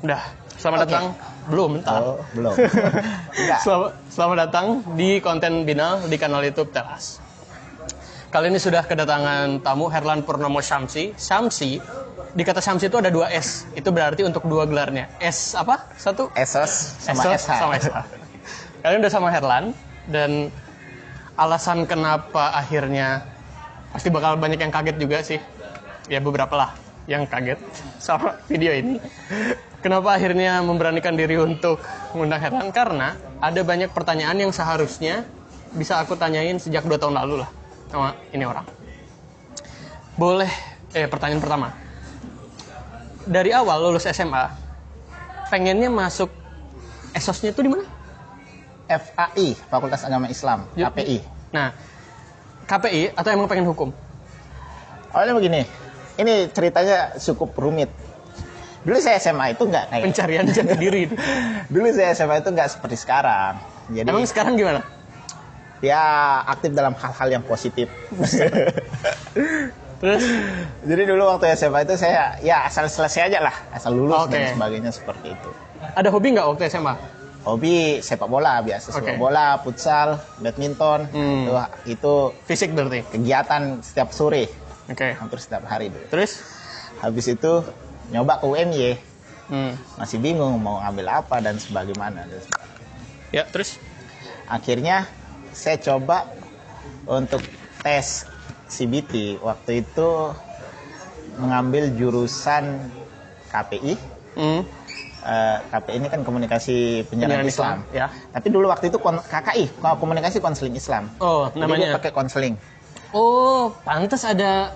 Udah. Selamat datang. Belum, bentar. Oh, belum. Enggak. Selamat datang di konten Binal di kanal YouTube Teras. Kali ini sudah kedatangan tamu Herlan Purnomo Syamsi. Syamsi, di kata Syamsi itu ada 2 S. Itu berarti untuk 2 gelarnya. S apa? Satu? Esos sama Esos SH. sama SH. Kalian udah sama Herlan, dan alasan kenapa akhirnya pasti bakal banyak yang kaget juga sih. Ya beberapa lah yang kaget sama video ini. Kenapa akhirnya memberanikan diri untuk mengundang Herlan? Karena ada banyak pertanyaan yang seharusnya bisa aku tanyain sejak 2 tahun lalu lah sama ini orang. Boleh, pertanyaan pertama. Dari awal lulus SMA, pengennya masuk esosnya itu di mana? FAI, Fakultas Agama Islam, KPI. Nah, KPI atau emang pengen hukum? Awalnya begini, ini ceritanya cukup rumit. Dulu saya SMA itu nggak kayak Pencarian jati diri. Dulu saya SMA itu nggak seperti sekarang. Jadi Emang sekarang gimana? ya aktif dalam hal-hal yang positif. Terus? Jadi dulu waktu SMA itu saya ya asal selesai aja lah, asal lulus Oke. dan sebagainya seperti itu. Ada hobi nggak waktu SMA? Hobi sepak bola biasa, sepak bola, futsal, badminton, itu Fisik berarti? kegiatan setiap sore, Oke. hampir setiap hari dulu. Terus? Habis itu nyoba ke UMY, Hmm. masih bingung mau ngambil apa dan sebagaimana. Ya, terus? Akhirnya saya coba untuk tes CBT, waktu itu mengambil jurusan KPI. Hmm. KPI ini kan komunikasi penyiaran Islam. Ya. Tapi dulu waktu itu KKI, komunikasi konseling Islam. Oh, Jadi namanya. dia pakai konseling. Oh, pantas ada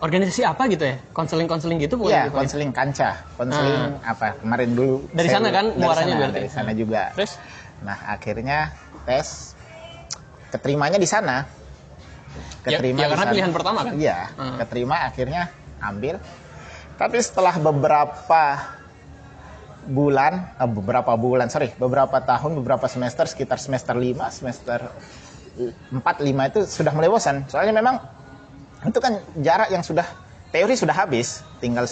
organisasi apa gitu ya? Konseling gitu bukan? Iya, gitu? konseling Kanca. Konseling apa? Kemarin dulu. Dari sana kan dari muaranya sana, berarti? Dari sana juga. Terus? Nah, akhirnya tes keterimanya di sana. Ya, Keterima ya di karena sana. pilihan pertama kan? Iya, keterima akhirnya ambil. Tapi setelah beberapa tahun, beberapa semester, sekitar semester 5, semester 4, 5 itu sudah mulai bosan. Soalnya memang itu kan jarak yang sudah teori sudah habis, tinggal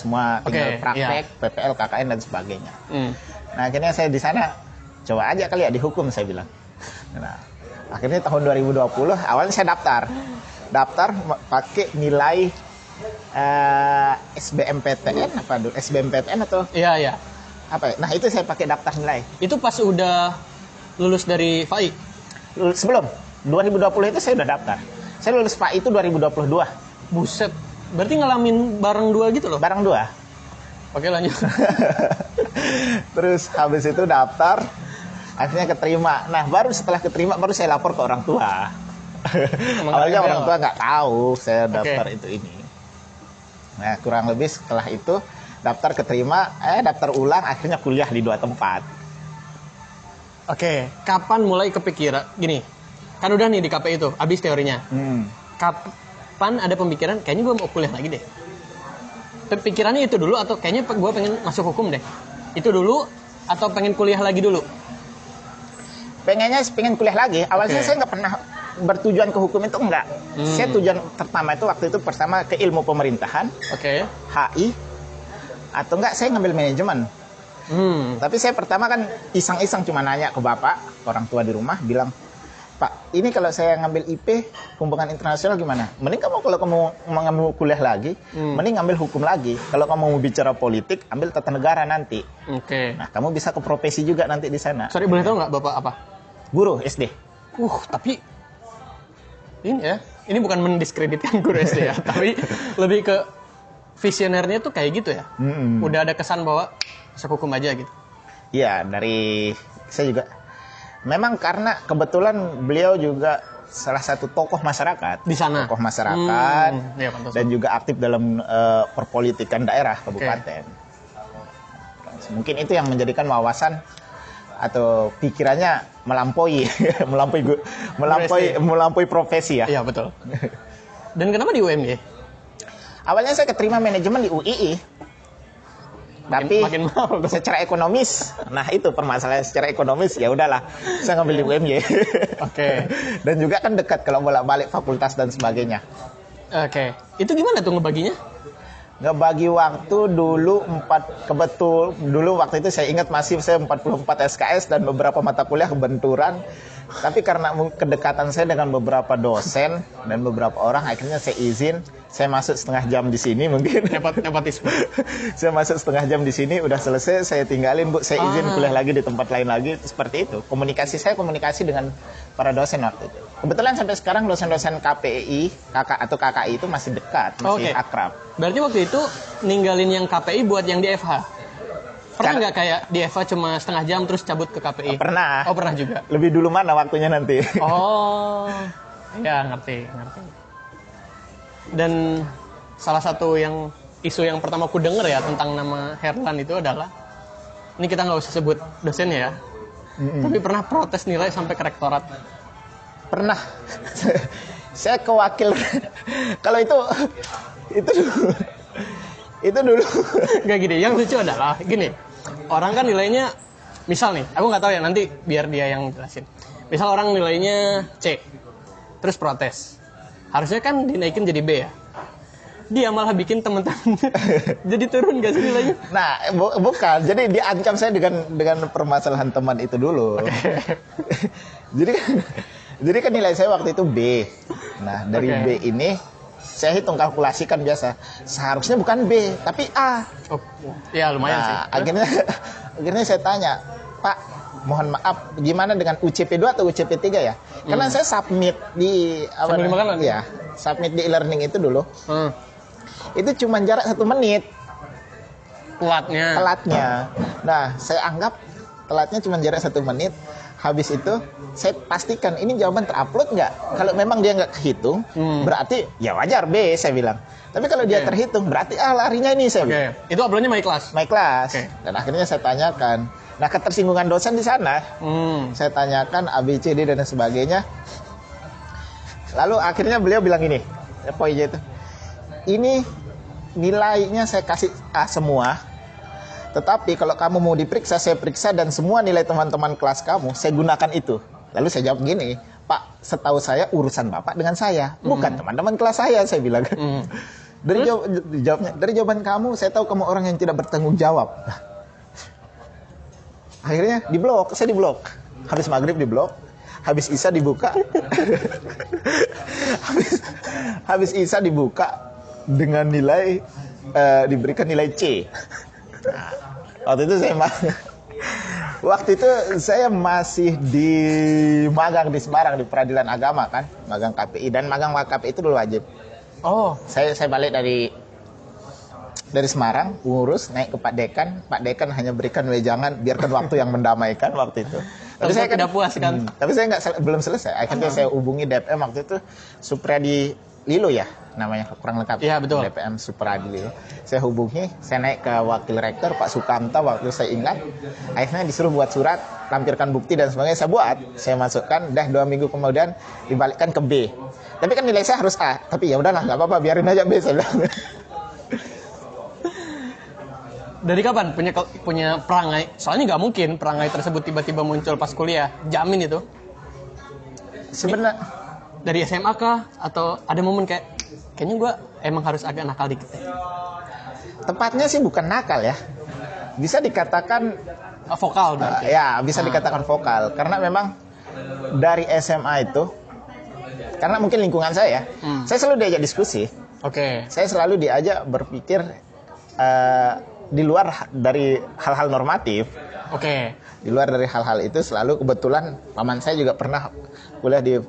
praktek, PPL, KKN dan sebagainya. Nah, akhirnya saya di sana coba aja kali ya dihukum, saya bilang. Nah, akhirnya tahun 2020 awalnya saya daftar pakai nilai SBMPTN apa dulu? SBMPTN atau Iya. apa ya? Nah, itu saya pakai daftar nilai. Itu pas udah lulus dari FAI? Sebelum 2020 itu saya udah daftar. Saya lulus FAI itu 2022. Buset. Berarti ngalamin bareng 2 gitu loh? Barang 2. Oke, lanjut. Terus habis itu daftar, akhirnya keterima. Nah, baru setelah keterima baru saya lapor ke orang tua. Awalnya orang tua nggak tahu saya daftar ini. Nah, kurang lebih setelah itu daftar keterima, daftar ulang, akhirnya kuliah di 2 tempat. Oke, kapan mulai kepikiran gini? Kan udah nih di KPI itu, habis teorinya. Kapan ada pemikiran kayaknya gue mau kuliah lagi deh? Pikirannya itu dulu atau kayaknya gue pengen masuk hukum deh? Itu dulu atau pengen kuliah lagi dulu? Pengen kuliah lagi. Awalnya saya nggak pernah bertujuan ke hukum itu, enggak. Saya tujuan pertama itu waktu itu pertama ke ilmu pemerintahan, HI, atau enggak saya ngambil manajemen. Tapi saya pertama kan iseng-iseng cuma nanya ke bapak, orang tua di rumah, bilang, Pak, ini kalau saya ngambil IP, hubungan internasional gimana? Mending kalau kamu mau ngambil kuliah lagi, mending ngambil hukum lagi. Kalau kamu mau bicara politik, ambil tata negara nanti. Nah, kamu bisa ke profesi juga nanti di sana. Sorry, boleh tahu nggak bapak apa? Guru SD. Tapi ini bukan mendiskreditkan guru SD ya, tapi lebih ke visionernya tuh kayak gitu ya. Udah ada kesan bahwa masuk hukum aja gitu. Iya, dari saya juga. Memang karena kebetulan beliau juga salah satu tokoh masyarakat di sana. Tokoh masyarakat dan juga aktif dalam perpolitikan daerah kabupaten. Mungkin itu yang menjadikan wawasan atau pikirannya melampaui profesi ya. Iya, betul. Dan kenapa di UMY? Awalnya saya keterima manajemen di UII. Tapi makin mau secara ekonomis, nah itu permasalahan secara ekonomis, ya udahlah, saya ngambil di UMY. Dan juga kan dekat kalau bolak-balik fakultas dan sebagainya. Itu gimana tuh ngebaginya? ngebagi waktu dulu dulu waktu itu saya ingat masih saya 44 SKS dan beberapa mata kuliah kebenturan. Tapi karena kedekatan saya dengan beberapa dosen dan beberapa orang, akhirnya saya izin. Saya masuk setengah jam di sini mungkin. Nepotisme. Saya masuk setengah jam di sini, udah selesai, saya tinggalin, Bu. Saya izin kuliah lagi di tempat lain lagi. Seperti itu. Komunikasi dengan para dosen waktu itu. Kebetulan sampai sekarang dosen-dosen KPI, atau KKI itu masih dekat, masih akrab. Berarti waktu itu ninggalin yang KPI buat yang di FH? Pernah nggak kayak di FH cuma setengah jam terus cabut ke KPI? Pernah. Oh, pernah juga. Lebih dulu mana waktunya nanti? Oh, ya ngerti. Dan salah satu isu yang pertama aku denger ya tentang nama Herlan itu adalah, ini kita nggak usah sebut dosennya ya, tapi pernah protes nilai sampai ke rektorat. Pernah. Saya ke wakil. Kalau itu dulu. Gak gini, yang lucu adalah gini, orang kan nilainya, misal nih, aku nggak tahu ya, nanti biar dia yang jelasin. Misal orang nilainya C, terus protes. Harusnya kan dinaikin jadi B ya. Dia malah bikin teman-temannya jadi turun gak sih nilainya? Nah, bukan. Jadi diancam saya dengan permasalahan teman itu dulu. Okay. jadi kan nilai saya waktu itu B. Nah, dari B ini saya hitung kalkulasikan biasa. Seharusnya bukan B, tapi A. Oh, ya lumayan sih. Akhirnya saya tanya, Pak, mohon maaf, gimana dengan UCP 2 atau UCP 3 ya? Karena saya submit di submit di e-learning itu dulu. Itu cuma jarak 1 menit. Telatnya. Nah, saya anggap telatnya cuma jarak 1 menit. Habis itu saya pastikan ini jawaban terupload nggak. Kalau memang dia nggak kehitung, berarti ya wajar B, saya bilang. Tapi kalau dia terhitung, berarti larinya ini, saya bilang. Itu uploadnya my class? My class. Dan akhirnya saya tanyakan. Nah, ketersinggungan dosen di sana. Saya tanyakan A, B, C, D, dan sebagainya. Lalu akhirnya beliau bilang gini, poinnya itu. Ini nilainya saya kasih A semua. Tetapi kalau kamu mau diperiksa, saya periksa dan semua nilai teman-teman kelas kamu, saya gunakan itu. Lalu saya jawab gini, Pak, setahu saya urusan Bapak dengan saya, bukan teman-teman kelas saya bilang. Dari jawaban kamu, saya tahu kamu orang yang tidak bertanggung jawab. Akhirnya saya diblok. Habis maghrib diblok, habis isya dibuka. habis isya dibuka dengan nilai, diberikan nilai C. Waktu itu saya masih di magang di Semarang di Peradilan Agama kan, magang KPI, dan magang KPI itu dulu wajib. Oh, saya balik dari Semarang, ngurus naik ke Pak Dekan hanya berikan wejangan, biarkan waktu yang mendamaikan waktu itu. Tapi saya tidak puas kan. Tapi saya belum selesai. Akhirnya saya hubungi DPM waktu itu, Supradi Lilo ya namanya, kurang lengkap. Iya, betul. DPM Supradi Lilo. Saya hubungi, saya naik ke wakil rektor Pak Sukamta waktu saya ingat. Akhirnya disuruh buat surat, lampirkan bukti dan sebagainya. Saya masukkan, 2 minggu kemudian dibalikkan ke B. Tapi kan nilai saya harus A. Tapi ya udahlah, nggak apa-apa, biarin aja B, saya bilang. Dari kapan punya perangai? Soalnya nggak mungkin perangai tersebut tiba-tiba muncul pas kuliah. Jamin itu. Sebenarnya dari SMA kah? Atau ada momen kayaknya gue emang harus agak nakal dikit ya? Tepatnya sih bukan nakal ya. Bisa dikatakan vokal berarti. Ya, bisa dikatakan vokal. Karena memang dari SMA itu, karena mungkin lingkungan saya selalu diajak diskusi. Oke. Saya selalu diajak berpikir di luar dari hal-hal normatif. Oke. Di luar dari hal-hal itu selalu, kebetulan paman saya juga pernah kuliah di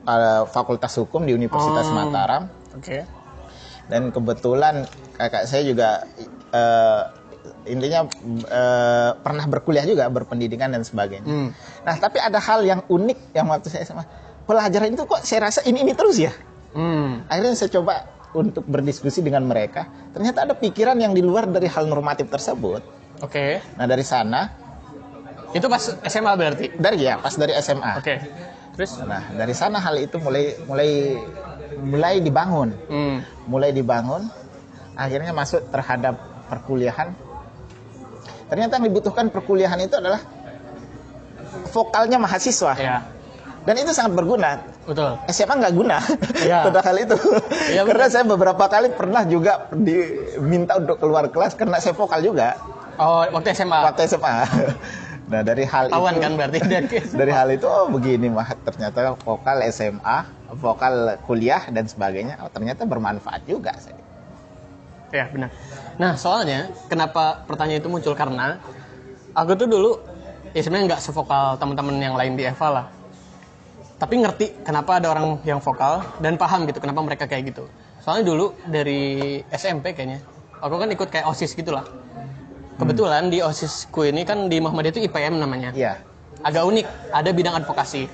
Fakultas Hukum di Universitas Mataram. Oke. Dan kebetulan kakak saya juga intinya pernah berkuliah juga, berpendidikan dan sebagainya. Nah, tapi ada hal yang unik yang waktu saya SMA, pelajaran itu kok saya rasa ini terus ya. Akhirnya saya coba untuk berdiskusi dengan mereka. Ternyata ada pikiran yang di luar dari hal normatif tersebut. Oke. Nah, dari sana. Itu pas SMA berarti? Pas dari SMA. Oke. Terus? Nah, dari sana hal itu mulai dibangun. Mulai dibangun. Akhirnya masuk terhadap perkuliahan. Ternyata yang dibutuhkan perkuliahan itu adalah vokalnya mahasiswa. Ya. Dan itu sangat berguna. Betul. SMA nggak guna Ya. tentang hal itu. Ya, Karena saya beberapa kali pernah juga diminta untuk keluar kelas karena saya vokal juga. Oh, waktu SMA. Waktu SMA. Nah dari hal Tawan itu, kan berarti dari hal itu oh begini mah ternyata vokal SMA, vokal kuliah dan sebagainya, oh, ternyata bermanfaat juga. Ya benar. Nah soalnya kenapa pertanyaan itu muncul karena aku tuh dulu ya sebenarnya nggak sevokal teman-teman yang lain di Eva lah. Tapi ngerti kenapa ada orang yang vokal dan paham gitu kenapa mereka kayak gitu. Soalnya dulu dari SMP kayaknya, aku kan ikut kayak OSIS gitulah. Kebetulan di OSISku ini kan di Muhammadiyah itu IPM namanya. Iya. Agak unik, ada bidang advokasi.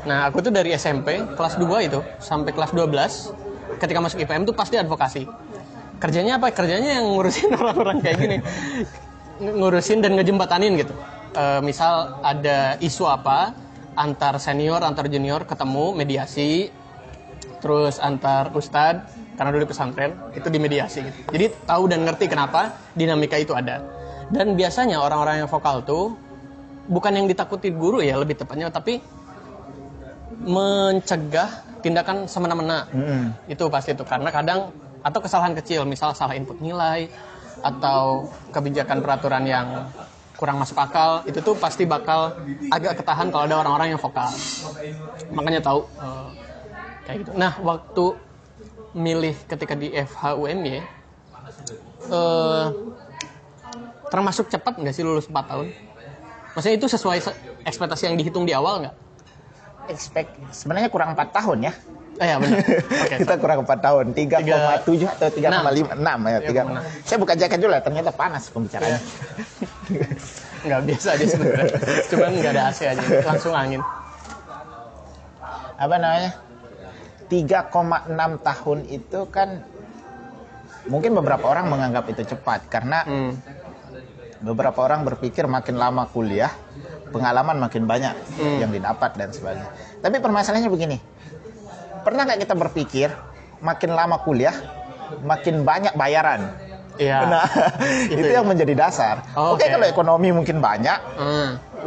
Nah, aku tuh dari SMP kelas 2 itu sampai kelas 12 ketika masuk IPM tuh pasti advokasi. Kerjanya apa? Kerjanya yang ngurusin orang-orang kayak gini. Ngurusin dan ngejembatanin gitu. Misal ada isu apa antar senior, antar junior ketemu mediasi, terus antar ustadz karena dulu di pesantren itu dimediasi gitu. Jadi tahu dan ngerti kenapa dinamika itu ada. Dan biasanya orang-orang yang vokal tuh bukan yang ditakuti guru ya lebih tepatnya, tapi mencegah tindakan semena-mena. Itu pasti itu karena kadang atau kesalahan kecil, misal salah input nilai atau kebijakan peraturan yang kurang masuk akal, itu tuh pasti bakal agak ketahan kalau ada orang-orang yang vokal. Makanya tahu kayak gitu. Nah, waktu milih ketika di FHUMY termasuk cepat nggak sih lulus 4 tahun? Maksudnya itu sesuai ekspektasi yang dihitung di awal nggak? Sebenarnya kurang 4 tahun ya. Ya benar. Okay, kita kurang 4 tahun, 3,7 atau 3,5, 6 ya. 3. Saya buka jaket dulu ya, ternyata panas pembicaraannya. Nggak biasa aja sebenarnya. Cuman nggak ada AC aja, langsung angin. Apa namanya? 3,6 tahun itu kan mungkin beberapa orang menganggap itu cepat karena beberapa orang berpikir makin lama kuliah pengalaman makin banyak yang didapat dan sebagainya. Tapi permasalahannya begini, pernah nggak kita berpikir makin lama kuliah makin banyak bayaran? Iya. Nah, itu yang menjadi dasar. Oke, kalau ekonomi mungkin banyak,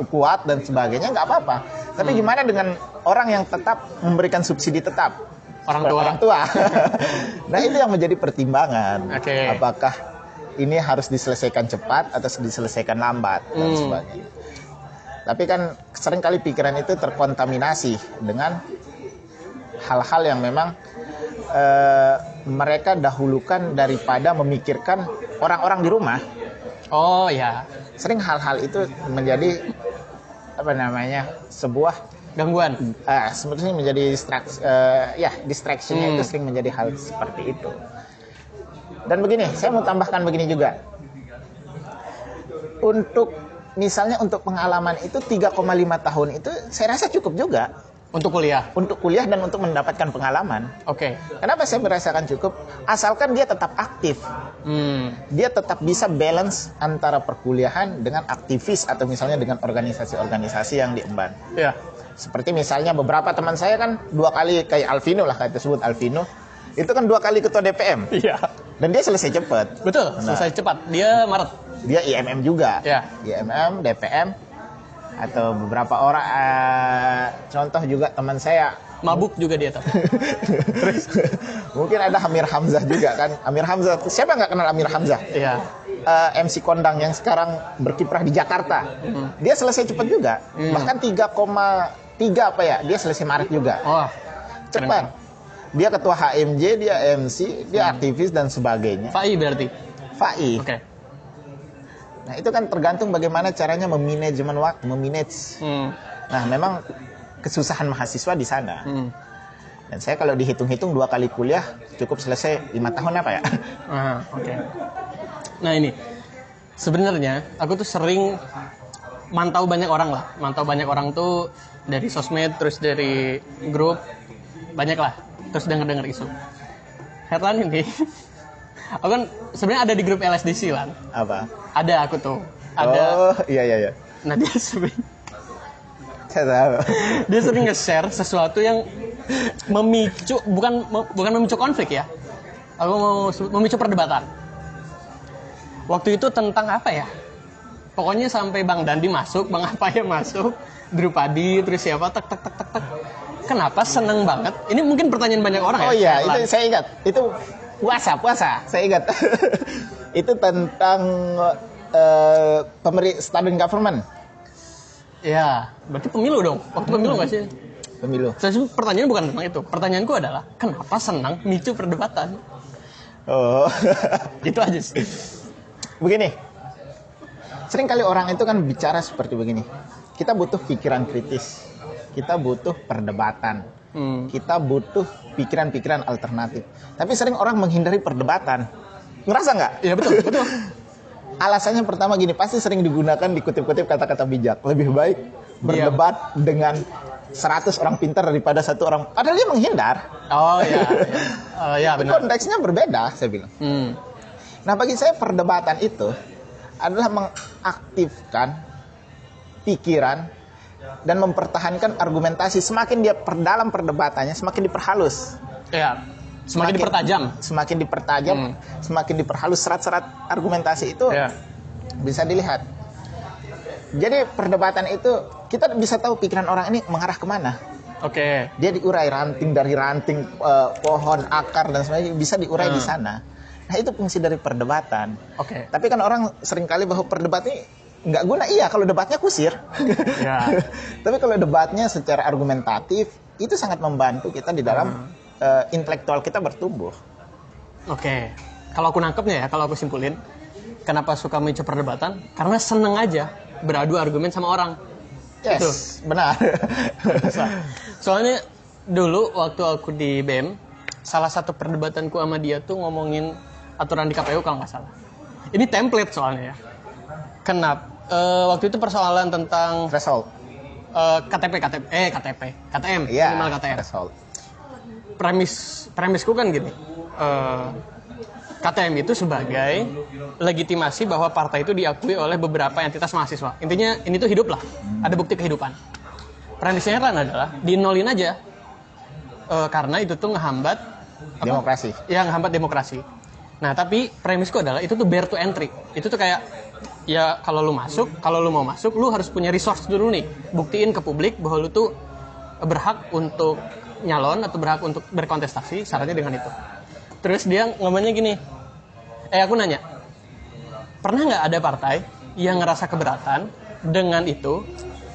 kuat dan sebagainya nggak apa-apa. Tapi gimana dengan orang yang tetap memberikan subsidi tetap? Orang tua. Nah, itu yang menjadi pertimbangan. Apakah ini harus diselesaikan cepat atau diselesaikan lambat dan sebagainya. Tapi kan seringkali pikiran itu terkontaminasi dengan hal-hal yang memang mereka dahulukan daripada memikirkan orang-orang di rumah. Oh ya. Sering hal-hal itu menjadi sebuah gangguan. Sebetulnya menjadi distraction-nya itu sering menjadi hal seperti itu. Dan begini, saya mau tambahkan begini juga. Misalnya untuk pengalaman itu 3,5 tahun itu saya rasa cukup juga. Untuk kuliah? Untuk kuliah dan untuk mendapatkan pengalaman. Kenapa saya merasakan cukup? Asalkan dia tetap aktif. Dia tetap bisa balance antara perkuliahan dengan aktivis atau misalnya dengan organisasi-organisasi yang diemban. Seperti misalnya beberapa teman saya kan 2 kali kayak Alvino lah, kayak disebut Alvino. Itu kan 2 kali ketua DPM. Dan dia selesai cepat. Betul, selesai cepat. Dia Maret. Dia IMM juga. IMM, DPM. Atau beberapa orang, contoh juga teman saya. Mabuk juga dia tuh. Terus mungkin ada Amir Hamzah juga kan. Amir Hamzah, siapa nggak kenal Amir Hamzah? MC kondang yang sekarang berkiprah di Jakarta. Dia selesai cepat juga. Bahkan 3,3 dia selesai Maret juga. Cepat. Dia ketua HMJ, dia MC, dia aktivis dan sebagainya. FAI berarti? FAI. Nah, itu kan tergantung bagaimana caranya memanajemen waktu, memanage. Nah, memang kesusahan mahasiswa di sana. Dan saya kalau dihitung-hitung 2 kali kuliah cukup selesai 5 tahun apa ya? Nah, ini sebenarnya aku tuh sering mantau banyak orang lah. Mantau banyak orang tuh dari sosmed, terus dari grup, banyak lah. Terus denger-denger isu. Herlan ini aku kan sebenarnya ada di grup LSDC lah. Apa? Ada aku tuh. Ada. Oh, iya. Nah, dia sering dia sering nge-share sesuatu yang memicu bukan memicu konflik ya. Aku mau memicu perdebatan. Waktu itu tentang apa ya? Pokoknya sampai Bang Dandi masuk, Bang Apaya masuk, Drupadi, terus siapa, tek. Kenapa seneng banget? Ini mungkin pertanyaan banyak orang ya. Oh iya, itu saya ingat. Itu puasa, saya ingat. Itu tentang student government. Ya, berarti pemilu dong. Waktu pemilu nggak sih? Pemilu. Jadi pertanyaan bukan tentang itu. Pertanyaanku adalah, kenapa senang micu perdebatan? Oh. Itu aja sih. Begini. Sering kali orang itu kan bicara seperti begini. Kita butuh pikiran kritis. Kita butuh perdebatan. Kita butuh pikiran-pikiran alternatif. Tapi sering orang menghindari perdebatan. Ngerasa nggak? Iya, betul. Alasannya pertama gini, pasti sering digunakan dikutip-kutip kata-kata bijak. Lebih baik berdebat dengan 100 orang pintar daripada 1 orang. Padahal dia menghindar. Oh iya. Ya benar. Konteksnya berbeda, saya bilang. Nah, bagi saya perdebatan itu adalah mengaktifkan pikiran dan mempertahankan argumentasi. Semakin dia perdalam perdebatannya, semakin diperhalus. Iya. Semakin dipertajam, semakin diperhalus serat-serat argumentasi itu bisa dilihat. Jadi perdebatan itu kita bisa tahu pikiran orang ini mengarah kemana. Oke. Dia diurai ranting pohon, akar dan sebagainya bisa diurai di sana. Nah itu fungsi dari perdebatan. Oke. Tapi kan orang seringkali bahwa perdebatnya nggak guna. Iya kalau debatnya kusir. Ya. Tapi kalau debatnya secara argumentatif itu sangat membantu kita di dalam intelektual kita bertumbuh. Oke. Kalau aku nangkepnya ya, kalau aku simpulin, kenapa suka memicu perdebatan? Karena seneng aja beradu argumen sama orang. Yes, itu. Benar. Soalnya dulu waktu aku di BEM, salah satu perdebatanku sama dia tuh ngomongin aturan di KPU kalau nggak salah. Ini template soalnya ya. Kenapa? Waktu itu persoalan tentang threshold. KTM, Iya, minimal KTM. Threshold. Premisku kan gini, KTM itu sebagai legitimasi bahwa partai itu diakui oleh beberapa entitas mahasiswa. Intinya ini tuh hidup lah, ada bukti kehidupan. Premisnya kan adalah dinolin aja, karena itu tuh ngehambat demokrasi. Ya ngehambat demokrasi. Nah tapi premisku adalah itu tuh bare to entry. Itu tuh kayak ya kalau lu mau masuk, lu harus punya resource dulu nih, buktiin ke publik bahwa lu tuh berhak untuk nyalon atau berhak untuk berkontestasi, syaratnya dengan itu. Terus dia ngomongnya gini, aku nanya, pernah nggak ada partai yang ngerasa keberatan dengan itu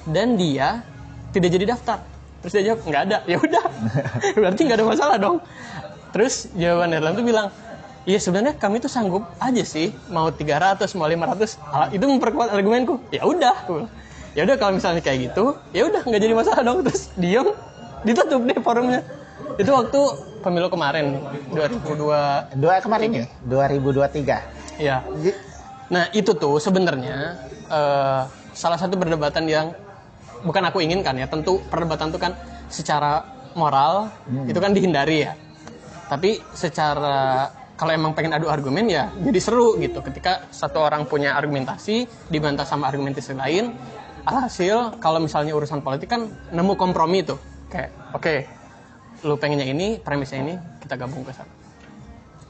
dan dia tidak jadi daftar? Terus dia jawab, nggak ada. Ya udah, berarti nggak ada masalah dong. Terus jawaban Erlang tuh bilang, iya sebenarnya kami tuh sanggup aja sih, mau 300, mau 500, itu memperkuat argumenku. Ya udah kalau misalnya kayak gitu, ya udah nggak jadi masalah dong. Terus diem, ditutup deh forumnya. Itu waktu pemilu kemarin 2023. Iya. Nah itu tuh sebenarnya salah satu perdebatan yang bukan aku inginkan ya. Tentu perdebatan itu kan secara moral itu kan dihindari ya. Tapi secara kalau emang pengen adu argumen ya jadi seru gitu. Ketika satu orang punya argumentasi dibantah sama argumentasi lain, alhasil kalau misalnya urusan politik kan nemu kompromi tuh. Kayak oke, lu pengennya ini, premisnya ini, kita gabung ke sana.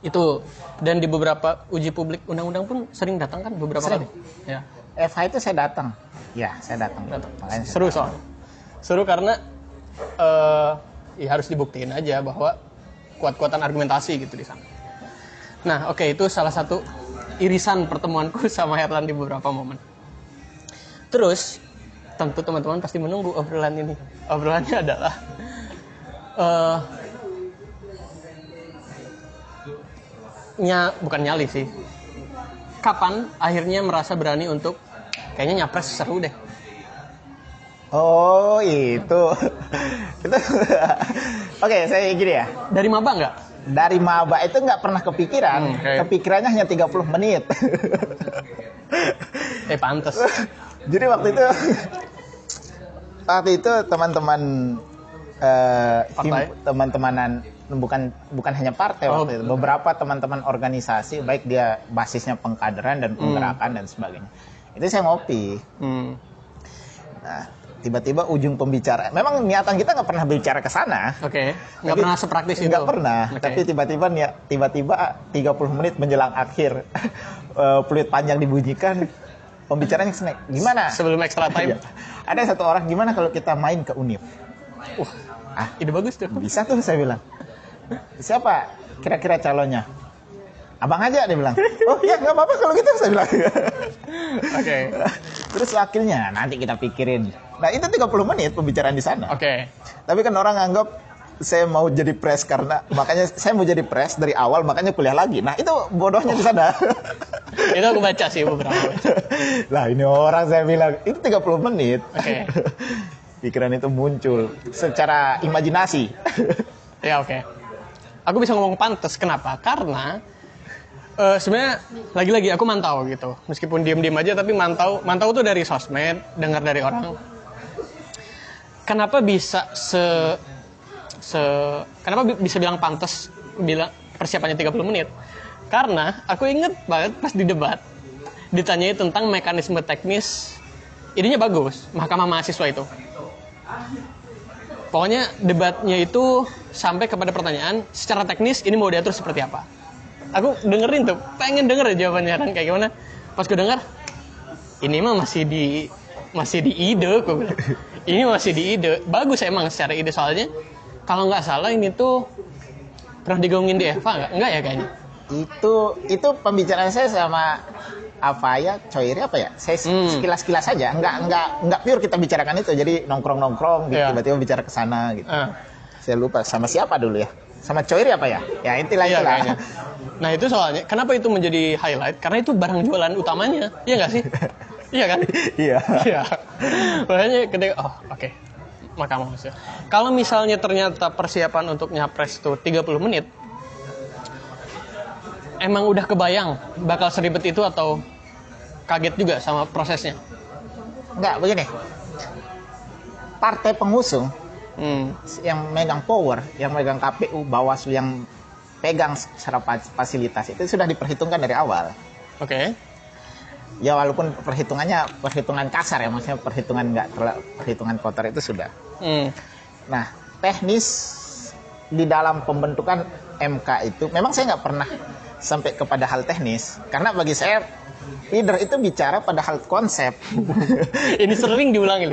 Itu. Dan di beberapa uji publik undang-undang pun sering datang kan beberapa kali. Ya. FH itu saya datang. Ya, saya datang. Seru soalnya. Seru karena ya harus dibuktiin aja bahwa kuat-kuatan argumentasi gitu di sana. Nah, oke, itu salah satu irisan pertemuanku sama Herlan di beberapa momen. Terus, tentu teman-teman pasti menunggu obrolan ini. Obrolannya adalah bukan nyali sih. Kapan akhirnya merasa berani untuk kayaknya nyapres seru deh? Oh itu. Oke, saya gini ya. Dari maba nggak? Dari maba itu nggak pernah kepikiran. Kepikirannya hanya 30 menit. Pantes. Jadi waktu itu teman-teman teman-temanan bukan hanya partai waktu itu, beberapa teman-teman organisasi, baik dia basisnya pengkaderan dan penggerakan dan sebagainya. Itu saya ngopi. Nah, tiba-tiba ujung pembicaraan, memang niatan kita nggak pernah bicara ke sana. Oke. Nggak pernah sepraktis itu. Nggak pernah. Tapi tiba-tiba 30 menit menjelang akhir peluit panjang dibunyikan, Pembicaranya snack. Gimana? Sebelum extra time. Iya. Ada satu orang, gimana kalau kita main ke Univ? Ide bagus tuh. Bisa tuh, saya bilang. Siapa kira-kira calonnya? Abang aja, dia bilang. Oh ya, nggak apa-apa kalau gitu, saya bilang. Oke. Terus wakilnya, nanti kita pikirin. Nah, itu 30 menit pembicaraan di sana. Oke. Tapi kan orang anggap saya mau jadi pres makanya saya mau jadi pres dari awal, makanya kuliah lagi. Nah, itu bodohnya di sana. Itu aku baca sih beberapa. Lah, ini orang saya bilang, itu 30 menit. Oke. Pikiran itu muncul secara imajinasi. Ya, oke. Aku bisa ngomong pantas, kenapa? Karena sebenarnya lagi-lagi aku mantau gitu. Meskipun diem-diem aja, tapi mantau tuh dari sosmed, dengar dari orang. Kenapa bisa kenapa bisa bilang pantas, bilang persiapannya 30 menit? Karena aku inget banget pas di debat ditanyai tentang mekanisme teknis, idenya bagus, Mahkamah Mahasiswa itu. Pokoknya debatnya itu sampai kepada pertanyaan secara teknis ini mau diatur seperti apa. Aku dengerin tuh, pengen denger jawabannya kan kayak gimana. Pas gue denger, ini mah masih di ide, gue bilang. Ini masih di ide. Bagus emang secara ide, soalnya kalau nggak salah ini tuh pernah digaungin di Eva nggak? Nggak ya kayaknya. Itu pembicaraan saya sama Choiri apa ya? Saya sekilas-kilas saja, nggak pure kita bicarakan itu. Jadi nongkrong-nongkrong, tiba-tiba bicara ke sana gitu. Saya lupa sama siapa dulu ya. Sama Choiri apa ya? Ya itulah. Nah itu soalnya, kenapa itu menjadi highlight? Karena itu barang jualan utamanya, iya nggak sih? Iya kan? Iya. Makanya ketika, oke. Mahkamah Mahasiswa. Kalau misalnya ternyata persiapan untuk nyapres itu 30 menit, emang udah kebayang bakal seribet itu atau kaget juga sama prosesnya? Enggak, begini. Partai pengusung yang megang power, yang megang KPU, Bawaslu yang pegang secara fasilitas itu sudah diperhitungkan dari awal. Oke. Ya walaupun perhitungan kasar ya, maksudnya perhitungan kotor itu sudah. Nah, teknis di dalam pembentukan MK itu memang saya nggak pernah sampai kepada hal teknis, karena bagi saya leader itu bicara pada hal konsep. Ini sering diulangi.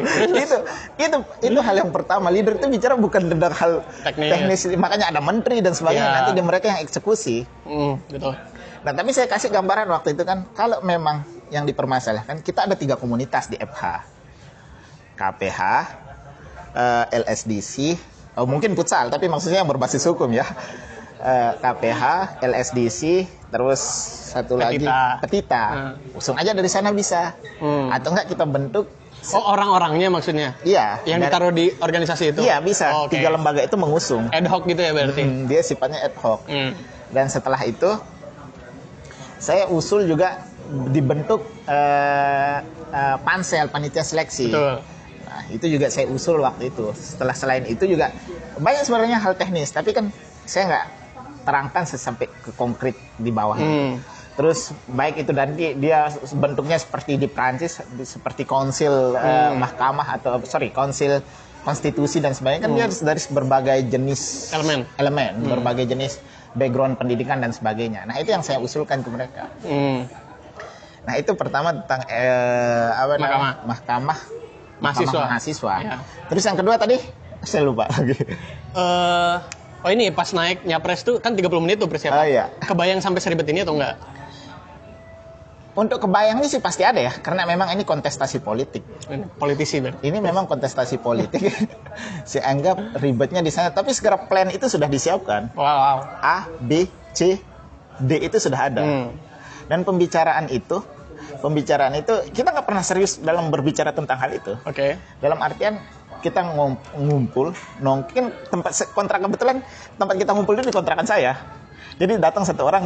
itu hal yang pertama. Leader itu bicara bukan tentang hal teknis. Makanya ada menteri dan sebagainya. Nanti mereka yang eksekusi. Betul. Nah, tapi saya kasih gambaran waktu itu kan, kalau memang yang dipermasalahkan, kita ada 3 komunitas di FH. KPH, LSDC, mungkin futsal, tapi maksudnya yang berbasis hukum ya. KPH, LSDC, terus satu lagi Petita. Usung aja dari sana bisa. Atau enggak kita bentuk. Orang-orangnya maksudnya? Iya. Yang ditaruh di organisasi itu? Iya, bisa. 3 lembaga itu mengusung. Ad hoc gitu ya berarti? Dia sifatnya ad hoc. Dan setelah itu, saya usul juga dibentuk pansel, panitia seleksi. Betul. Nah, itu juga saya usul waktu itu. Selain itu juga banyak sebenarnya hal teknis, tapi kan saya nggak terangkan sampai ke konkret di bawah. Terus baik itu nanti dia bentuknya seperti di Prancis, seperti konsil mahkamah atau konsil konstitusi dan sebagainya, kan dia dari berbagai jenis elemen, berbagai jenis background pendidikan dan sebagainya. Nah, itu yang saya usulkan ke mereka. Nah, itu pertama tentang mahkamah mahasiswa. Ya. Terus yang kedua tadi saya lupa lagi. Ini pas naik nyapres tuh kan 30 menit tuh persiapan. Iya. Kebayang sampai seribet ini atau enggak? Untuk kebayangnya sih pasti ada ya, karena memang ini kontestasi politik. Politisi berarti. Ini memang kontestasi politik. Saya anggap ribetnya di sana, tapi segera plan itu sudah disiapkan. Wow. A, B, C, D itu sudah ada. Dan pembicaraan itu kita nggak pernah serius dalam berbicara tentang hal itu. Oke. Dalam artian kita ngumpul, mungkin kebetulan tempat kita ngumpul itu di kontrakan saya. Jadi datang satu orang.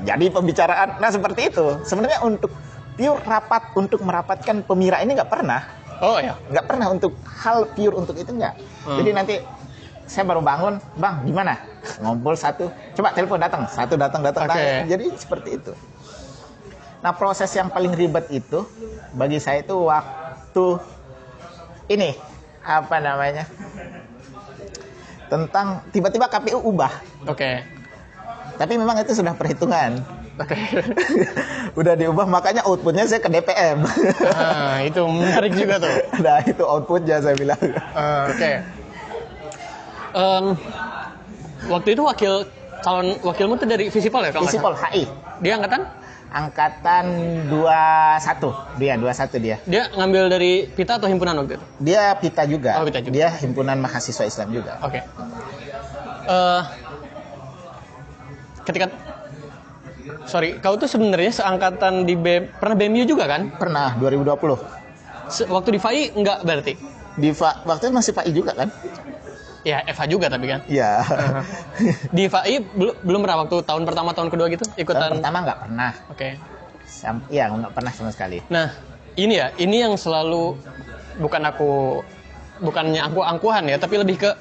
Jadi pembicaraan. Nah, seperti itu. Sebenarnya untuk pure rapat, untuk merapatkan pemira ini nggak pernah. Oh ya. Nggak pernah untuk hal pure untuk itu nggak. Jadi nanti saya baru bangun, Bang, gimana? Ngumpul satu. Coba telepon datang. Satu datang. Okay. Jadi seperti itu. Nah, proses yang paling ribet itu bagi saya itu waktu ini tentang tiba-tiba KPU ubah. Oke. Tapi memang itu sudah perhitungan. Oke. Udah diubah, makanya outputnya saya ke DPM. Nah, itu menarik juga tuh. Nah, itu outputnya saya bilang. Oke. Waktu itu calon wakilmu tuh dari Visipol ya? Visipol, HI. Dia angkatan? Angkatan 21. Dia 21 dia. Dia ngambil dari PITA atau himpunan waktu itu? Dia PITA juga. Oh, PITA juga. Dia himpunan mahasiswa Islam juga. Oke. Kau tuh sebenarnya seangkatan di pernah BMU juga kan? Pernah, 2020. Waktu di FAI enggak berarti? Waktu itu masih FAI juga kan? Ya, FH juga tapi kan? Iya. Di FAI belum pernah waktu tahun pertama, tahun kedua gitu? Ikutan? Tahun pertama nggak pernah. Oke. Iya, nggak pernah sama sekali. Nah, ini yang selalu, bukannya angkuhan ya, tapi lebih ke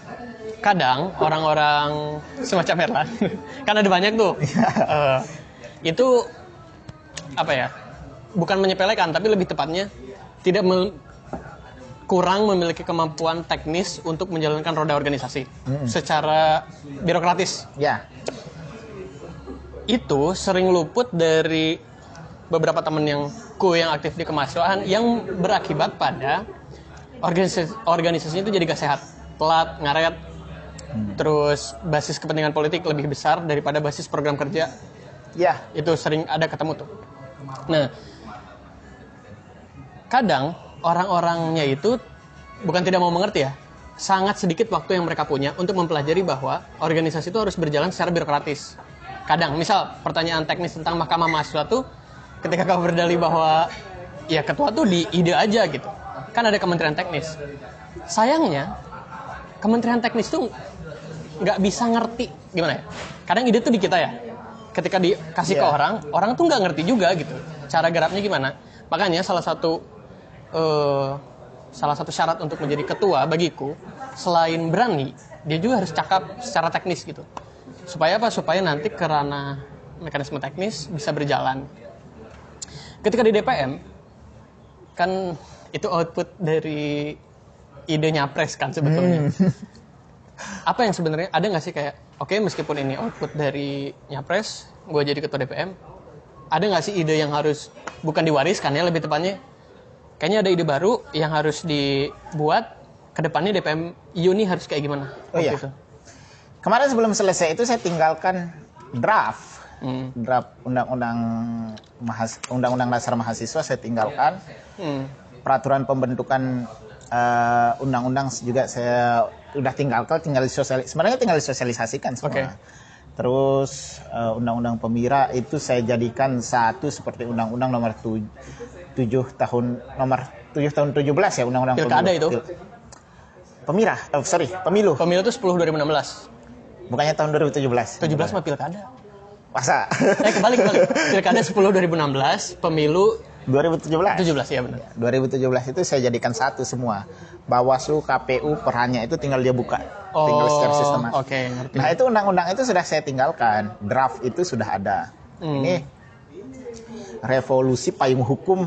kadang orang-orang semacam Herlan, kan ada banyak tuh. Itu, apa ya, bukan menyepelekan, tapi lebih tepatnya kurang memiliki kemampuan teknis untuk menjalankan roda organisasi secara birokratis. Ya. Itu sering luput dari beberapa temen yang aktif di kemahasiswaan yang berakibat pada organisasinya itu jadi gak sehat, telat, ngaret, terus basis kepentingan politik lebih besar daripada basis program kerja. Ya. Itu sering ada ketemu tuh. Nah, kadang orang-orangnya itu bukan tidak mau mengerti ya, sangat sedikit waktu yang mereka punya untuk mempelajari bahwa organisasi itu harus berjalan secara birokratis. Kadang, misal pertanyaan teknis tentang mahkamah mahasiswa tuh, ketika kau berdalih bahwa ya ketua tuh di ide aja gitu, kan ada kementerian teknis. Sayangnya, kementerian teknis tuh nggak bisa ngerti gimana ya. Kadang ide tuh di kita ya, ketika dikasih ke orang tuh nggak ngerti juga gitu, cara garapnya gimana. Makanya salah satu syarat untuk menjadi ketua bagiku, selain berani, dia juga harus cakap secara teknis gitu. Supaya apa? Supaya nanti ke ranah mekanisme teknis bisa berjalan. Ketika di DPM, kan itu output dari ide nyapres kan sebetulnya. Apa yang sebenarnya, ada nggak sih kayak, oke, meskipun ini output dari nyapres, gue jadi ketua DPM, ada nggak sih ide yang harus, bukan diwariskan ya, lebih tepatnya, kayaknya ada ide baru yang harus dibuat ke depannya DPM ini harus kayak gimana? Oh iya. Itu. Kemarin sebelum selesai itu saya tinggalkan draft undang-undang dasar mahasiswa saya tinggalkan. Peraturan pembentukan undang-undang juga saya udah sebenarnya tinggal disosialisasikan semua. Okay. Terus undang-undang pemira itu saya jadikan satu seperti undang-undang nomor 7 tahun 17 ya, undang-undang pilkada itu. Pemilu. Pemilu itu 10 2016. Bukannya tahun 2017. 17 mah pilkada. Masa? Kebalik. Pilkada 10 2016, pemilu 2017. 17 ya benar. 2017 itu saya jadikan satu semua. Bawaslu, KPU, perannya itu tinggal dia buka. Tinggal secara sistematis. Oke, ngerti. Nah, itu undang-undang itu sudah saya tinggalkan. Draft itu sudah ada. Ini revolusi payung hukum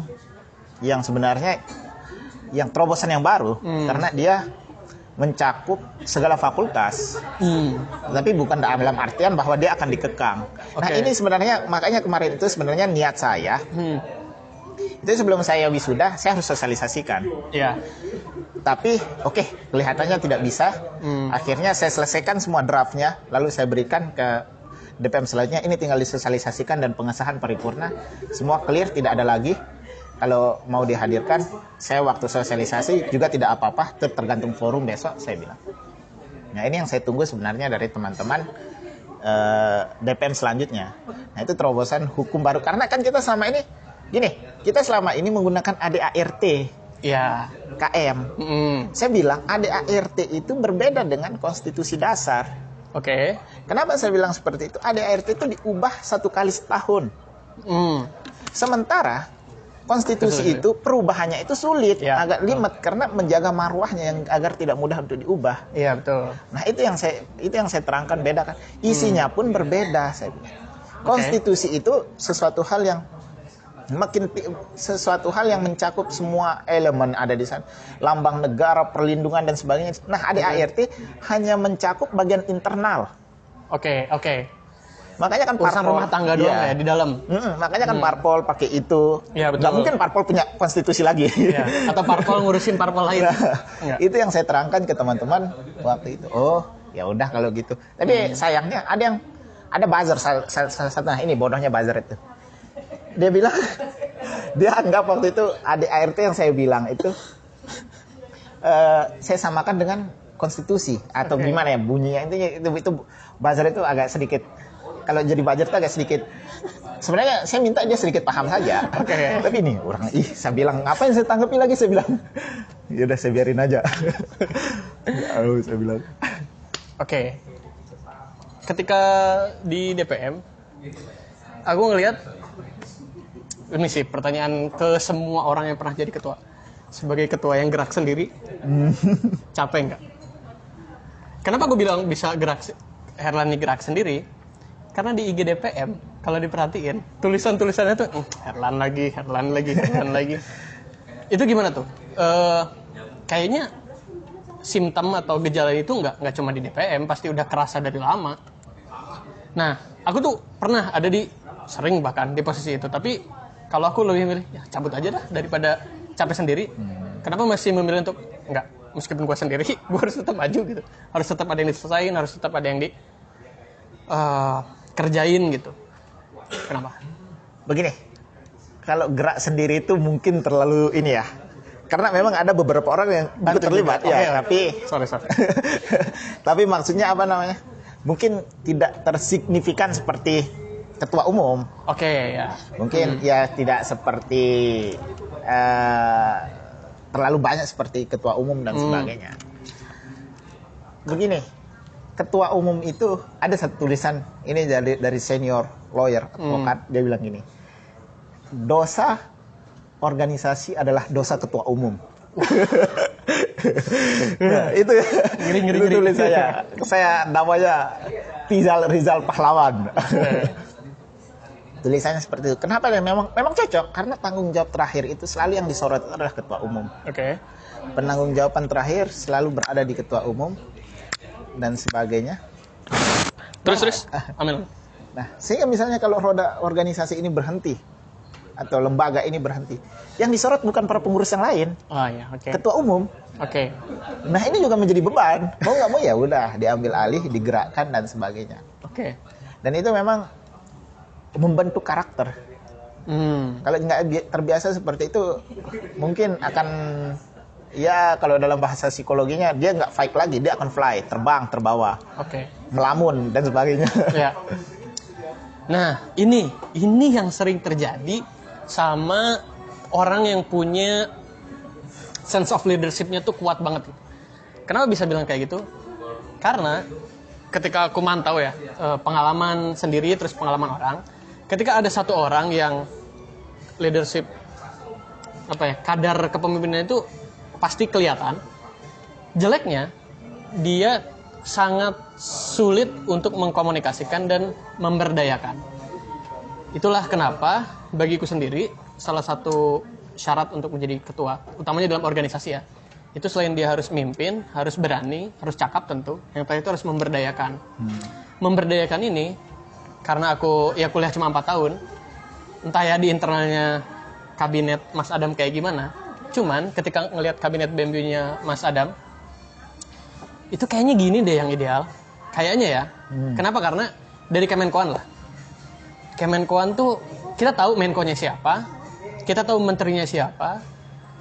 yang sebenarnya yang terobosan yang baru karena dia mencakup segala fakultas, tapi bukan dalam artian bahwa dia akan dikekang. Nah, ini sebenarnya makanya kemarin itu sebenarnya niat saya itu sebelum saya wisuda saya harus sosialisasikan. Ya. Tapi kelihatannya tidak bisa. Akhirnya saya selesaikan semua draftnya, lalu saya berikan ke DPM selanjutnya. Ini tinggal disosialisasikan dan pengesahan paripurna. Semua clear, tidak ada lagi. Kalau mau dihadirkan, saya waktu sosialisasi juga tidak apa-apa, tergantung forum besok, saya bilang. Nah, ini yang saya tunggu sebenarnya dari teman-teman DPM selanjutnya. Nah, itu terobosan hukum baru. Karena kan kita selama ini, kita selama ini menggunakan ADART, ya, KM. Saya bilang ADART itu berbeda dengan konstitusi dasar. Oke. Kenapa saya bilang seperti itu? ADART itu diubah 1 kali setahun. Sementara konstitusi itu perubahannya itu sulit, agak limet karena menjaga marwahnya yang agar tidak mudah untuk diubah. Iya, betul. Nah, itu yang saya terangkan, beda kan. Isinya pun berbeda, saya bilang. Konstitusi itu sesuatu hal yang mencakup semua elemen ada di sana. Lambang negara, perlindungan dan sebagainya. Nah, ADART hanya mencakup bagian internal. Oke. Makanya kan urusan parpol, rumah tangga doang ya di dalam. Makanya kan parpol pakai itu. Iya, betul. Nggak mungkin parpol punya konstitusi lagi. Ya. Atau parpol ngurusin parpol lain. Nah, itu yang saya terangkan ke teman-teman waktu itu. Oh, ya udah kalau gitu. Tapi sayangnya ada buzzer salah satu. Nah, ini bodohnya buzzer itu. Dia bilang dia anggap waktu itu ADART yang saya bilang itu saya samakan dengan konstitusi atau gimana ya bunyinya, intinya itu buzzer itu agak sedikit, kalau jadi buzzer itu agak sedikit, sebenarnya saya minta dia sedikit paham saja. Tapi ini orang saya bilang ngapain saya tanggapi lagi, saya bilang ya udah saya biarin aja. Saya bilang ketika di DPM aku ngelihat ini sih pertanyaan ke semua orang yang pernah jadi ketua. Sebagai ketua yang gerak sendiri, capek nggak? Kenapa gue bilang bisa Herlan gerak sendiri? Karena di IG DPM, kalau diperhatiin, tulisan-tulisannya tuh Herlan lagi. Itu gimana tuh? Kayaknya simptom atau gejala itu nggak cuma di DPM, pasti udah kerasa dari lama. Nah, aku tuh pernah sering bahkan di posisi itu, tapi kalau aku lebih milih, ya cabut aja dah daripada capek sendiri. Kenapa masih memilih untuk enggak, meskipun gue sendiri, gue harus tetap maju gitu. Harus tetap ada yang diselesain, harus tetap ada yang kerjain gitu. Kenapa? Begini, kalau gerak sendiri itu mungkin terlalu ini ya. Karena memang ada beberapa orang yang terlibat ya, tapi sorry. tapi maksudnya apa namanya? Mungkin tidak tersignifikan seperti ketua umum. Ya. Mungkin ya tidak seperti terlalu banyak seperti ketua umum dan sebagainya. Begini, ketua umum itu ada satu tulisan ini dari senior lawyer, advokat, dia bilang gini, dosa organisasi adalah dosa ketua umum. Nah, itu tulis saya namanya Rizal Pahlawan. Tulisannya seperti itu. Kenapa ya? Memang cocok karena tanggung jawab terakhir itu selalu yang disorot adalah ketua umum. Penanggung jawaban terakhir selalu berada di ketua umum dan sebagainya. Terus amin. Nah, sehingga misalnya kalau roda organisasi ini berhenti atau lembaga ini berhenti, yang disorot bukan para pengurus yang lain, ketua umum. Nah, ini juga menjadi beban. Mau nggak mau ya udah diambil alih, digerakkan dan sebagainya. Dan itu memang membentuk karakter. Kalau nggak terbiasa seperti itu, mungkin akan ya kalau dalam bahasa psikologinya dia nggak fight lagi, dia akan fly, terbang, terbawa, melamun dan sebagainya. Nah, ini yang sering terjadi sama orang yang punya sense of leadership-nya tuh kuat banget. Kenapa bisa bilang kayak gitu? Karena ketika aku mantau ya, pengalaman sendiri terus pengalaman orang, ketika ada satu orang yang leadership kadar kepemimpinannya itu pasti kelihatan, jeleknya dia sangat sulit untuk mengkomunikasikan dan memberdayakan. Itulah kenapa bagiku sendiri salah satu syarat untuk menjadi ketua, utamanya dalam organisasi ya, itu selain dia harus mimpin, harus berani, harus cakap tentu, yang terakhir itu harus memberdayakan. Memberdayakan ini karena aku ya kuliah cuma 4 tahun, entah ya di internalnya kabinet Mas Adam kayak gimana, cuman ketika ngelihat kabinet BMU-nya Mas Adam, itu kayaknya gini deh yang ideal, kayaknya ya. Kenapa? Karena dari Kemenkoan lah. Kemenkoan tuh kita tahu Menko-nya siapa, kita tahu menterinya siapa,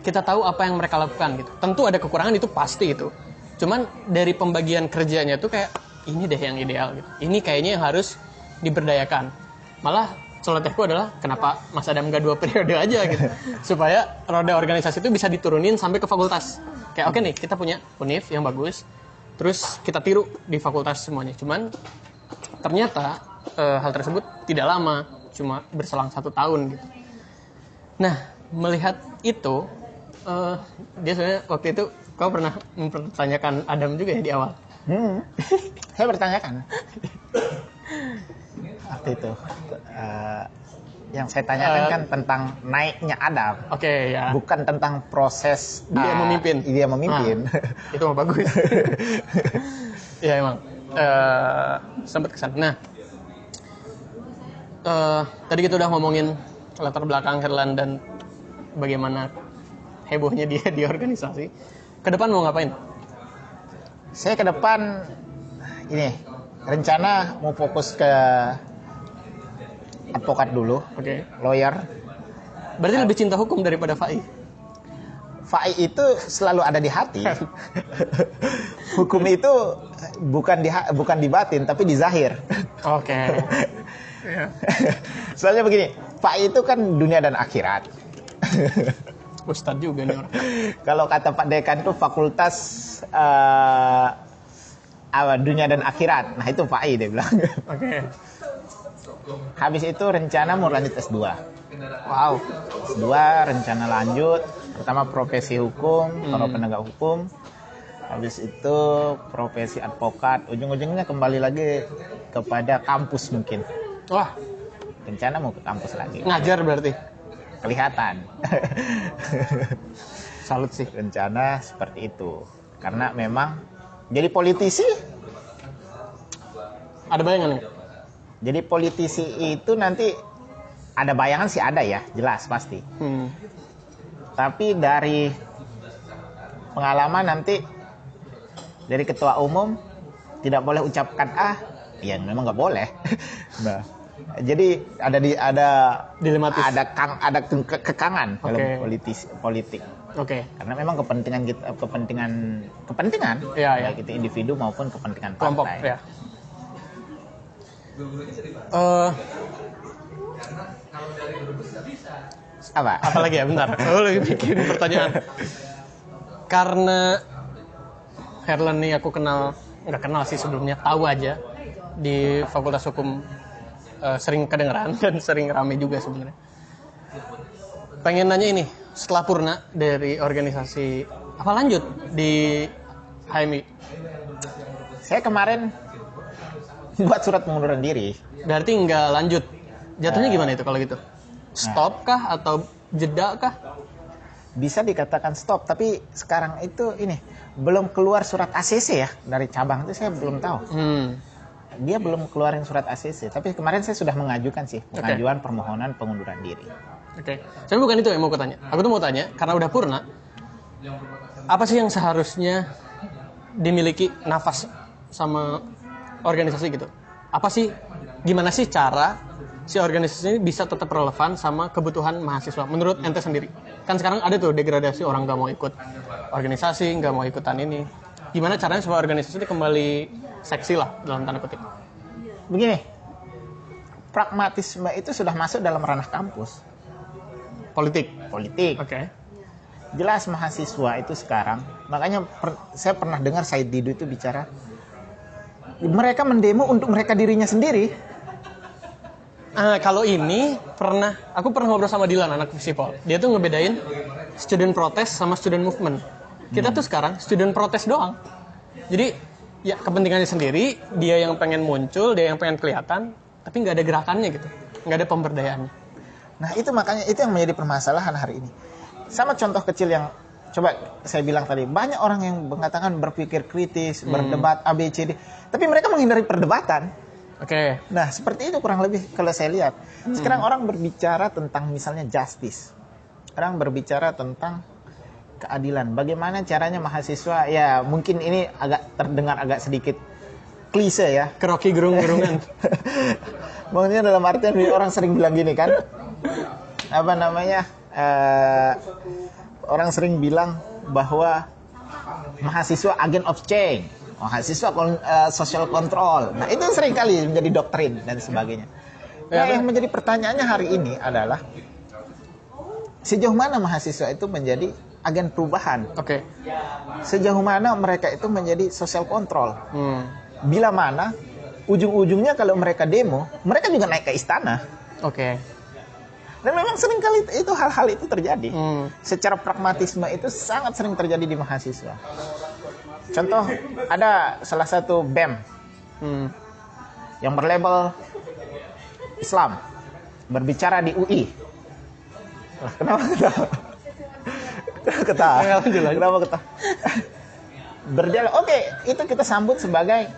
kita tahu apa yang mereka lakukan gitu. Tentu ada kekurangan, itu pasti itu. Cuman dari pembagian kerjanya tuh kayak ini deh yang ideal gitu. Ini kayaknya yang harus diberdayakan. Malah celotehku adalah kenapa Mas Adam nggak 2 periode aja gitu, supaya roda organisasi itu bisa diturunin sampai ke fakultas. Kayak oke nih, kita punya univ yang bagus, terus kita tiru di fakultas semuanya. Cuman ternyata hal tersebut tidak lama, cuma berselang 1 tahun gitu. Nah, melihat itu, dia sebenarnya waktu itu kau pernah mempertanyakan Adam juga ya di awal. Saya bertanyakan. Waktu itu yang saya tanyakan kan tentang naiknya Adam. Ya. Bukan tentang proses dia memimpin. Itu mah bagus. Ya emang sempat kesana. Nah, tadi kita udah ngomongin latar belakang Herlan dan bagaimana hebohnya dia di organisasi. Ke depan mau ngapain? Saya ke depan ini rencana mau fokus ke advokat dulu, lawyer. Berarti lebih cinta hukum daripada FAI? FAI itu selalu ada di hati. Hukum itu bukan di batin, tapi di zahir. Oke. Soalnya begini, FAI itu kan dunia dan akhirat. Ustadz juga nih orang. Kalau kata Pak Dekan itu fakultas dunia dan akhirat. Nah itu FAI dia bilang. Oke. Habis itu rencana mau lanjut S2. Wow. S2 rencana lanjut. Pertama profesi hukum, para penegak hukum. Habis itu profesi advokat. Ujung-ujungnya kembali lagi kepada kampus mungkin. Wah. Rencana mau ke kampus lagi. Ngajar berarti? Kelihatan. Salut sih. Rencana seperti itu. Karena memang jadi politisi. Ada bayangan nggak? Jadi politisi itu nanti ada bayangan sih ada ya, jelas pasti. Tapi dari pengalaman nanti dari ketua umum tidak boleh ucapkan ya memang nggak boleh. Nah, jadi ada dilematis, ada kekangan dalam politik. Oke. Karena memang kepentingan kita, kepentingan ya. baik itu individu maupun kepentingan kelompok, partai. Ya. Apalagi ya, bentar. Lagi bikin pertanyaan. Karena Herlan nih aku nggak kenal sih sebelumnya, tahu aja di Fakultas Hukum, sering kedengeran dan sering rame juga sebenarnya. Pengen nanya ini, setelah purna dari organisasi, apa lanjut di HMI? Saya kemarin buat surat pengunduran diri. Berarti nggak lanjut. Jatuhnya gimana itu kalau gitu? Stop kah atau jeda kah? Bisa dikatakan stop, tapi sekarang itu belum keluar surat ACC ya dari cabang itu, saya belum tahu. Dia belum keluarin surat ACC, tapi kemarin saya sudah mengajukan sih pengajuan permohonan pengunduran diri. Oke. Tapi bukan itu yang mau aku tanya. Aku tuh mau tanya karena udah purna, apa sih yang seharusnya dimiliki nafas sama organisasi gitu? Gimana sih cara si organisasi ini bisa tetap relevan sama kebutuhan mahasiswa menurut ente sendiri? Kan sekarang ada tuh degradasi, orang nggak mau ikut organisasi, nggak mau ikutan ini. Gimana caranya supaya organisasi ini kembali seksi lah dalam tanda kutip? Begini, pragmatisme itu sudah masuk dalam ranah kampus. Politik. Oke. Jelas mahasiswa itu sekarang, makanya saya pernah dengar Said Didu itu bicara, mereka mendemo untuk mereka dirinya sendiri. Kalau ini aku pernah ngobrol sama Dilan, anak Visipol. Dia tuh ngebedain student protest sama student movement. Kita tuh sekarang student protest doang. Jadi ya kepentingannya sendiri, dia yang pengen muncul, dia yang pengen kelihatan, tapi nggak ada gerakannya gitu, nggak ada pemberdayaannya. Nah itu makanya itu yang menjadi permasalahan hari ini. Sama contoh kecil yang coba saya bilang tadi, banyak orang yang mengatakan berpikir kritis, berdebat ABCD, tapi mereka menghindari perdebatan. Oke. Nah seperti itu kurang lebih kalau saya lihat. Sekarang orang berbicara tentang misalnya justice, orang berbicara tentang keadilan. Bagaimana caranya mahasiswa, ya mungkin ini terdengar agak sedikit klise ya. Keroki gerung-gerungan. Maksudnya dalam artian orang sering bilang gini kan, orang sering bilang bahwa mahasiswa agent of change, mahasiswa social control. Nah itu sering kali menjadi doktrin dan sebagainya. Nah, yang menjadi pertanyaannya hari ini adalah sejauh mana mahasiswa itu menjadi agen perubahan? Oke. Sejauh mana mereka itu menjadi social control? Bila mana ujung-ujungnya kalau mereka demo, mereka juga naik ke istana. Oke. Dan memang sering kali itu hal-hal itu terjadi. Secara pragmatisme itu sangat sering terjadi di mahasiswa. Contoh, ada salah satu BEM yang berlabel Islam berbicara di UI. Kenapa ketawa? Kenapa ketawa? Berdialog. Oke, itu kita sambut sebagai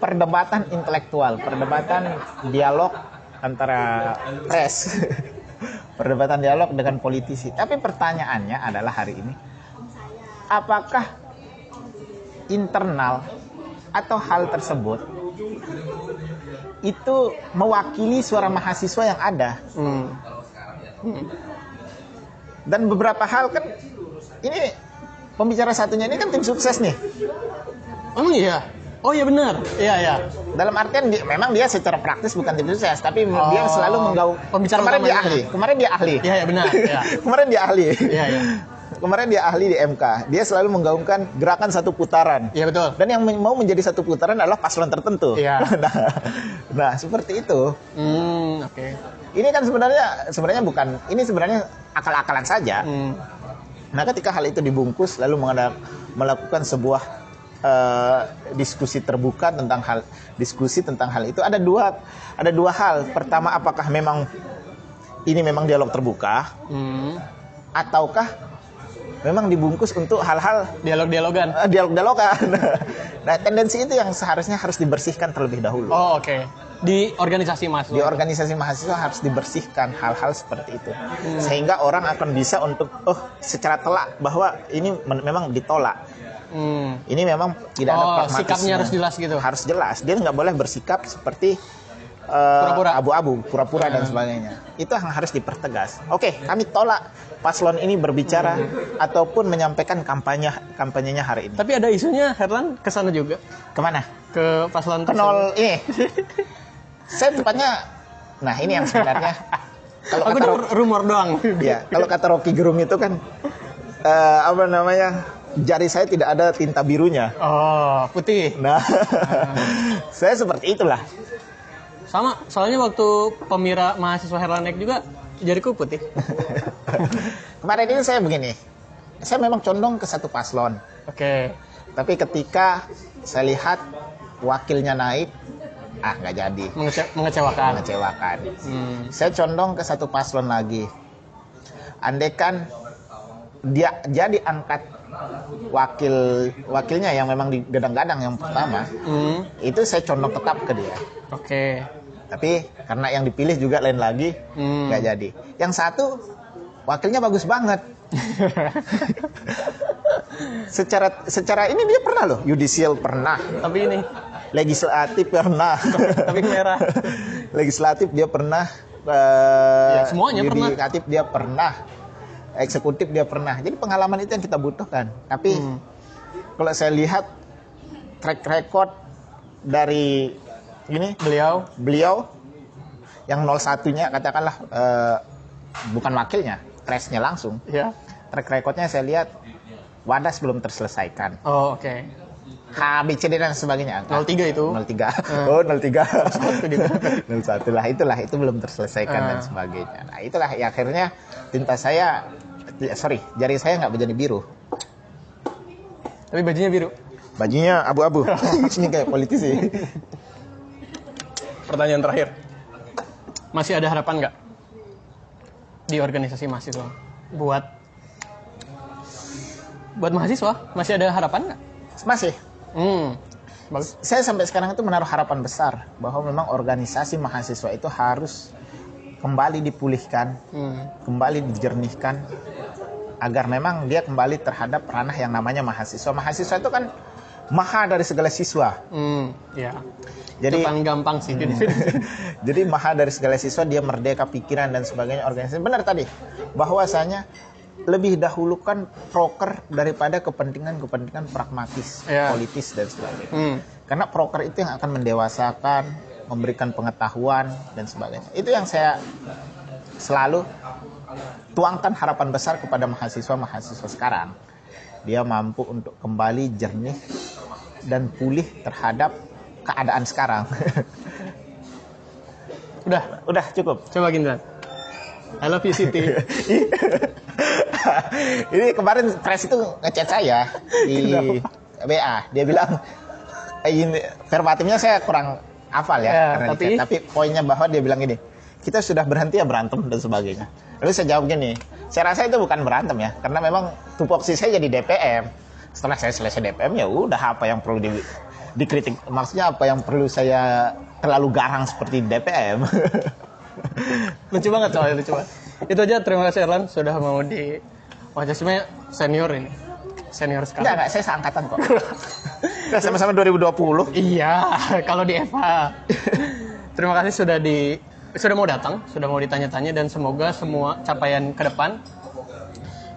perdebatan intelektual, perdebatan dialog antara pres, perdebatan dialog dengan politisi. Tapi pertanyaannya adalah hari ini, apakah internal atau hal tersebut itu mewakili suara mahasiswa yang ada? Dan beberapa hal kan, ini pembicara satunya ini kan tim sukses nih. Emang iya? Oh iya benar. Iya ya. Dalam artian memang dia secara praktis bukan tim sukses, tapi dia selalu menggaung. Pembicara kemarin dia ahli. Kemarin dia ahli. Iya ya benar. Ya. Kemarin dia ahli. Iya ya. Kemarin dia ahli di MK. Dia selalu menggaungkan gerakan satu putaran. Iya betul. Dan yang mau menjadi satu putaran adalah paslon tertentu. Iya. Nah, seperti itu. Oke. Ini kan sebenarnya bukan. Ini sebenarnya akal-akalan saja. Nah, ketika hal itu dibungkus lalu melakukan sebuah diskusi terbuka tentang hal itu, ada dua hal. Pertama, apakah memang ini memang dialog terbuka ataukah memang dibungkus untuk hal-hal dialog-dialogan. Nah, tendensi itu yang seharusnya harus dibersihkan terlebih dahulu. Oh, oke. Di organisasi mahasiswa. Di organisasi mahasiswa harus dibersihkan hal-hal seperti itu. Sehingga orang akan bisa untuk secara telak bahwa ini memang ditolak. Ini memang tidak ada pragmatisme. Sikapnya harus jelas gitu. Harus jelas. Dia nggak boleh bersikap seperti abu-abu, pura-pura dan sebagainya. Itu yang harus dipertegas. Oke, kami tolak paslon ini berbicara ataupun menyampaikan kampanyenya hari ini. Tapi ada isunya, Herlan, ke sana juga. Kemana? Ke paslon ke nol ini. Saya tepatnya, nah ini yang sebenarnya. Kalau aku rumor doang. Ya, kalau kata Rocky Gerung itu kan jari saya tidak ada tinta birunya. Oh, putih. Nah, saya seperti itulah. Sama, soalnya waktu pemira mahasiswa Herlanek juga jariku putih. Kemarin ini saya begini, saya memang condong ke satu paslon. Oke. Tapi ketika saya lihat wakilnya naik, nggak jadi. Mengecewakan. Saya condong ke satu paslon lagi. Andaikan dia jadi angkat wakilnya yang memang digadang-gadang yang pertama, itu saya condong tetap ke dia. Oke. Tapi karena yang dipilih juga lain lagi, nggak jadi. Yang satu wakilnya bagus banget. secara ini dia pernah loh, yudisial pernah. Tapi ini legislatif pernah. Tapi merah. Legislatif dia pernah. Semuanya pernah. Yudikatif dia pernah. Eksekutif dia pernah. Jadi pengalaman itu yang kita butuhkan. Tapi kalau saya lihat track record dari beliau yang 01-nya katakanlah bukan wakilnya, presnya langsung. Ya. Track recordnya saya lihat wadas belum terselesaikan. Oh, oke. HBCD dan sebagainya. 03 itu. 03. Oh, 03. 01 lah, itu belum terselesaikan dan sebagainya. Nah, itulah ya akhirnya jari saya nggak menjadi biru. Tapi bajunya biru. Bajunya abu-abu. Ini kayak politisi. Pertanyaan terakhir. Masih ada harapan nggak di organisasi mahasiswa? Buat mahasiswa, masih ada harapan nggak? Masih. Bagus. Saya sampai sekarang itu menaruh harapan besar bahwa memang organisasi mahasiswa itu harus kembali dipulihkan, kembali dijernihkan, agar memang dia kembali terhadap ranah yang namanya mahasiswa. Mahasiswa itu kan maha dari segala siswa. Ya. Jadi itu paling gampang sih. Jadi maha dari segala siswa, dia merdeka pikiran dan sebagainya organisasi. Benar tadi, bahwasanya lebih dahulukan proker daripada kepentingan pragmatis, politis dan sebagainya. Karena proker itu yang akan mendewasakan, memberikan pengetahuan dan sebagainya. Itu yang saya selalu tuangkan harapan besar kepada mahasiswa sekarang. Dia mampu untuk kembali jernih dan pulih terhadap keadaan sekarang. Udah cukup. Coba gini, I love you Siti. Ini kemarin pres itu ngechat saya di WA. Dia bilang, ini verbatimnya saya kurang hafal ya, tapi poinnya bahwa dia bilang gini, kita sudah berhenti ya berantem dan sebagainya. Lalu saya jawab gini, saya rasa itu bukan berantem ya, karena memang tupoksi saya jadi DPM. Setelah saya selesai DPM ya udah apa yang perlu dikritik. Maksudnya apa yang perlu saya terlalu garang seperti DPM? Lucu banget soalnya, lucu banget. Itu aja, terima kasih Erlan sudah mau di wajah sebenarnya senior ini. Senior sekali. Enggak, saya seangkatan kok. Kita sama-sama 2020. Iya, kalau di Eva. Terima kasih sudah mau datang, sudah mau ditanya-tanya, dan semoga semua capaian ke depan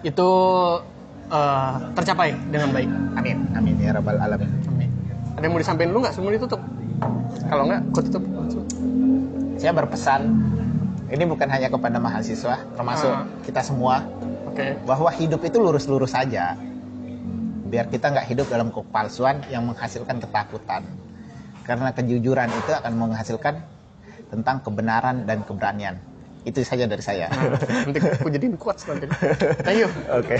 itu tercapai dengan baik. Amin, amin ya rabbal alamin. Amin. Ada yang mau disampaikan dulu nggak? Semua ditutup. Kalau nggak, aku tutup. Saya berpesan, ini bukan hanya kepada mahasiswa, termasuk kita semua, bahwa hidup itu lurus-lurus saja. Biar kita nggak hidup dalam kepalsuan yang menghasilkan ketakutan. Karena kejujuran itu akan menghasilkan tentang kebenaran dan keberanian. Itu saja dari saya. Nanti aku jadiin quotes nanti. Thank you. Oke.